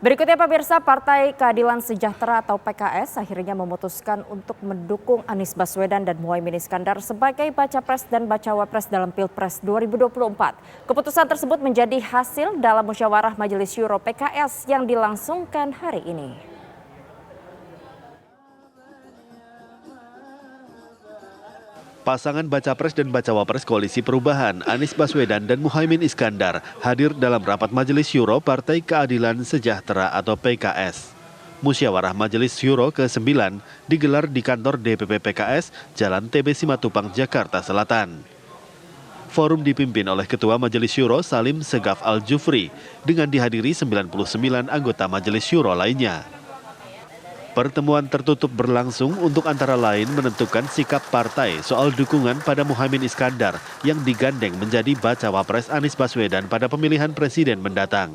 Berikutnya pemirsa, Partai Keadilan Sejahtera atau PKS akhirnya memutuskan untuk mendukung Anies Baswedan dan Muhaimin Iskandar sebagai baca pres dan bacawa pres dalam Pilpres 2024. Keputusan tersebut menjadi hasil dalam musyawarah Majelis Syuro PKS yang dilangsungkan hari ini. Pasangan Baca Pres dan Bacawa Pres Koalisi Perubahan, Anies Baswedan dan Muhaimin Iskandar hadir dalam rapat Majelis Syuro Partai Keadilan Sejahtera atau PKS. Musyawarah Majelis Syuro ke-9 digelar di kantor DPP PKS, Jalan TB Simatupang, Jakarta Selatan. Forum dipimpin oleh Ketua Majelis Syuro Salim Segaf Al-Jufri dengan dihadiri 99 anggota Majelis Syuro lainnya. Pertemuan tertutup berlangsung untuk antara lain menentukan sikap partai soal dukungan pada Muhaimin Iskandar yang digandeng menjadi bacawa pres Anies Baswedan pada pemilihan presiden mendatang.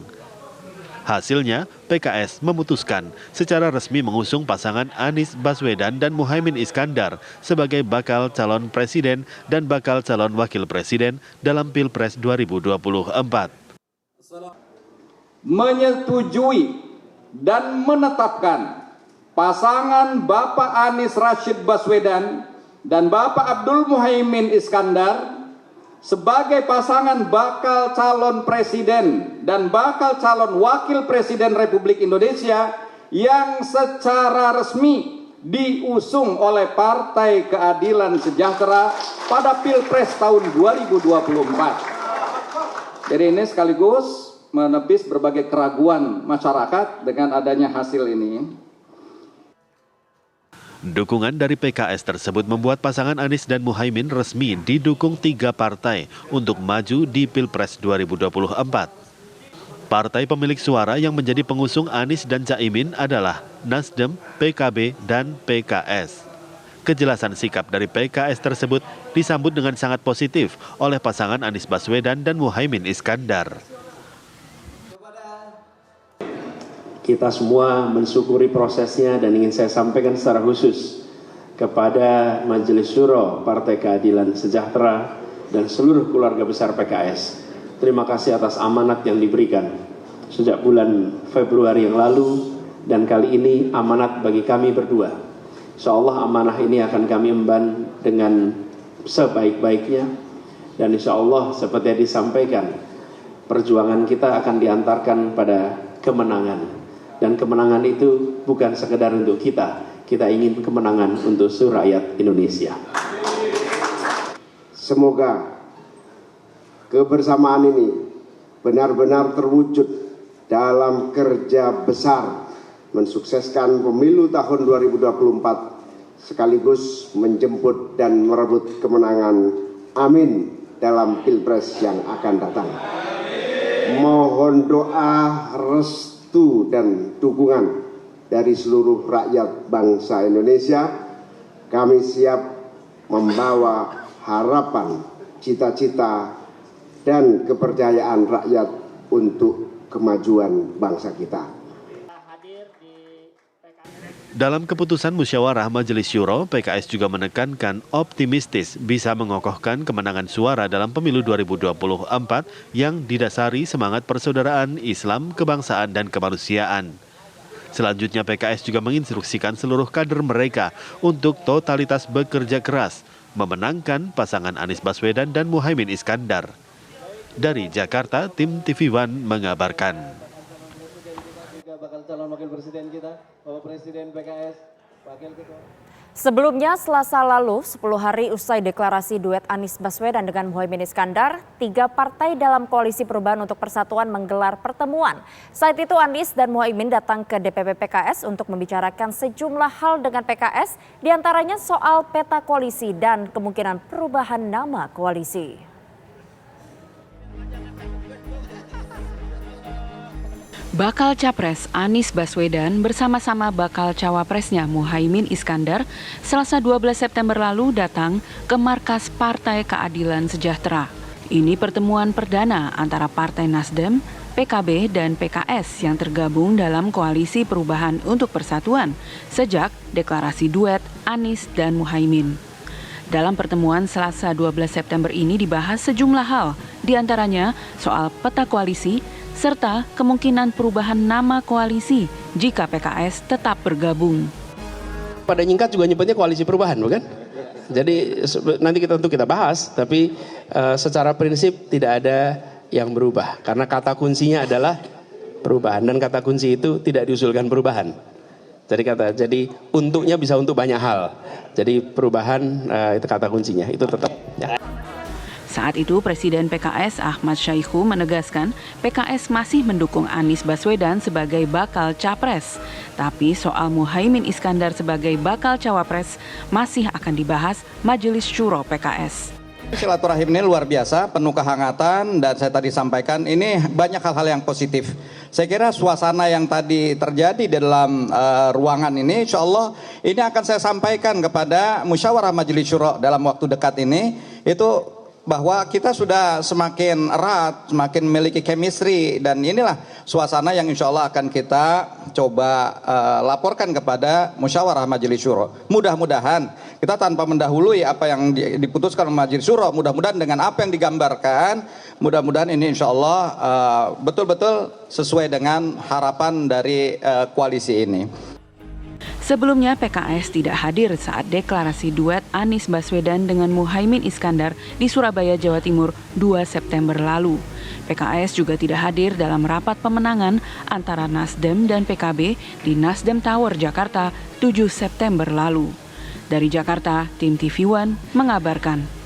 Hasilnya, PKS memutuskan secara resmi mengusung pasangan Anies Baswedan dan Muhaimin Iskandar sebagai bakal calon presiden dan bakal calon wakil presiden dalam Pilpres 2024. Menyetujui dan menetapkan pasangan Bapak Anies Rashid Baswedan dan Bapak Abdul Muhaimin Iskandar sebagai pasangan bakal calon presiden dan bakal calon wakil presiden Republik Indonesia yang secara resmi diusung oleh Partai Keadilan Sejahtera pada Pilpres tahun 2024. Jadi ini sekaligus menepis berbagai keraguan masyarakat dengan adanya hasil ini. Dukungan dari PKS tersebut membuat pasangan Anies dan Muhaimin resmi didukung 3 partai untuk maju di Pilpres 2024. Partai pemilik suara yang menjadi pengusung Anies dan Caimin adalah Nasdem, PKB, dan PKS. Kejelasan sikap dari PKS tersebut disambut dengan sangat positif oleh pasangan Anies Baswedan dan Muhaimin Iskandar. Kita semua mensyukuri prosesnya dan ingin saya sampaikan secara khusus kepada Majelis Syuro Partai Keadilan Sejahtera dan seluruh keluarga besar PKS. Terima kasih atas amanat yang diberikan sejak bulan Februari yang lalu dan kali ini amanat bagi kami berdua. Insyaallah amanah ini akan kami emban dengan sebaik-baiknya dan insyaallah seperti yang disampaikan perjuangan kita akan diantarkan pada kemenangan. Dan kemenangan itu bukan sekedar untuk kita ingin kemenangan untuk seluruh rakyat Indonesia. Semoga kebersamaan ini benar-benar terwujud dalam kerja besar mensukseskan pemilu tahun 2024 sekaligus menjemput dan merebut kemenangan. Amin dalam Pilpres yang akan datang. Mohon doa restu dan dukungan dari seluruh rakyat bangsa Indonesia. Kami siap membawa harapan, cita-cita, dan kepercayaan rakyat untuk kemajuan bangsa kita. Dalam keputusan musyawarah Majelis Syuro, PKS juga menekankan optimistis bisa mengokohkan kemenangan suara dalam pemilu 2024 yang didasari semangat persaudaraan Islam, kebangsaan, dan kemanusiaan. Selanjutnya PKS juga menginstruksikan seluruh kader mereka untuk totalitas bekerja keras, memenangkan pasangan Anies Baswedan dan Muhaimin Iskandar. Dari Jakarta, tim TV One mengabarkan. Bakal calon wakil presiden kita, Bapak Presiden PKS, Wakil Ketua. Sebelumnya, Selasa lalu, 10 hari usai deklarasi duet Anies Baswedan dengan Muhaimin Iskandar, 3 partai dalam Koalisi Perubahan untuk Persatuan menggelar pertemuan. Saat itu Anies dan Muhaimin datang ke DPP PKS untuk membicarakan sejumlah hal dengan PKS, diantaranya soal peta koalisi dan kemungkinan perubahan nama koalisi. Bakal Capres Anies Baswedan bersama-sama bakal cawapresnya Muhaimin Iskandar Selasa 12 September lalu datang ke markas Partai Keadilan Sejahtera. Ini pertemuan perdana antara Partai Nasdem, PKB, dan PKS yang tergabung dalam Koalisi Perubahan untuk Persatuan sejak deklarasi duet Anies dan Muhaimin. Dalam pertemuan Selasa 12 September ini dibahas sejumlah hal, diantaranya soal peta koalisi, serta kemungkinan perubahan nama koalisi jika PKS tetap bergabung. Pada nyingkat juga nyebutnya koalisi perubahan, bukan? Jadi nanti kita bahas, tapi secara prinsip tidak ada yang berubah. Karena kata kuncinya adalah perubahan, dan kata kunci itu tidak diusulkan perubahan. Jadi untuknya bisa untuk banyak hal. Jadi perubahan itu kata kuncinya, itu tetap. Ya. Saat itu Presiden PKS Ahmad Syahiku menegaskan PKS masih mendukung Anies Baswedan sebagai bakal capres. Tapi soal Muhaimin Iskandar sebagai bakal cawapres masih akan dibahas Majelis Syuro PKS. Silaturahim ini luar biasa, penuh kehangatan, dan saya tadi sampaikan ini banyak hal-hal yang positif. Saya kira suasana yang tadi terjadi di dalam ruangan ini, insya Allah ini akan saya sampaikan kepada musyawarah Majelis Syuro dalam waktu dekat ini, itu bahwa kita sudah semakin erat, semakin memiliki chemistry, dan inilah suasana yang insya Allah akan kita coba laporkan kepada musyawarah Majelis Syuro. Mudah-mudahan kita tanpa mendahului apa yang diputuskan Majelis Syuro, mudah-mudahan dengan apa yang digambarkan, mudah-mudahan ini insya Allah betul-betul sesuai dengan harapan dari koalisi ini. Sebelumnya PKS tidak hadir saat deklarasi duet Anies Baswedan dengan Muhaimin Iskandar di Surabaya, Jawa Timur 2 September lalu. PKS juga tidak hadir dalam rapat pemenangan antara Nasdem dan PKB di Nasdem Tower, Jakarta 7 September lalu. Dari Jakarta, tim TV One mengabarkan.